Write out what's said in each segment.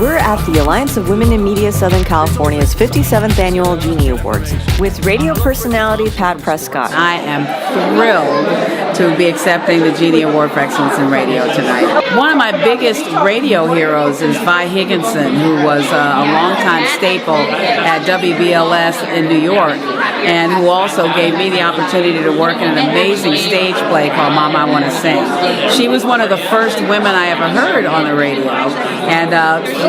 We're at the Alliance of Women in Media Southern California's 57th Annual Genie Awards with radio personality Pat Prescott. I am thrilled to be accepting the Genie Award for Excellence in Radio tonight. One of my biggest radio heroes is Vi Higginson, who was a longtime staple at WBLS in New York, and who also gave me the opportunity to work in an amazing stage play called Mama, I Want to Sing. She was one of the first women I ever heard on the radio, and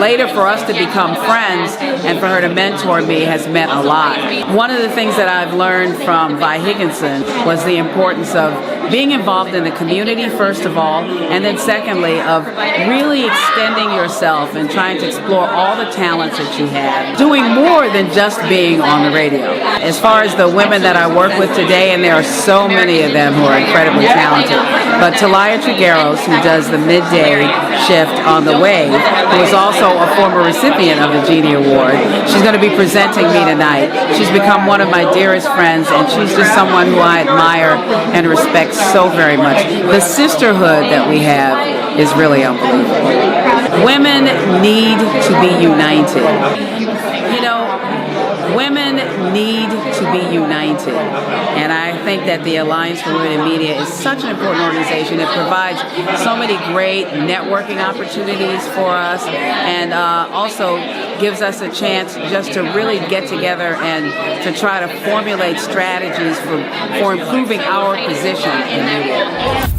later for us to become friends and for her to mentor me has meant a lot. One of the things that I've learned from Vi Higginson was the importance of being involved in the community, first of all, and then secondly, of really extending yourself and trying to explore all the talents that you have, doing more than just being on the radio. As far as the women that I work with today, and there are so many of them who are incredibly talented, but Talia Trigueros, who does the midday shift on The Wave, who is also a former recipient of the Genie Award, she's going to be presenting me tonight. She's become one of my dearest friends, and she's just someone who I admire and respect so very much. The sisterhood that we have is really unbelievable. Women need to be united. You know, women need to be united. And I think that the Alliance for Women in Media is such an important organization. It provides so many great networking opportunities for us, and also gives us a chance just to really get together and to try to formulate strategies for improving our position in media.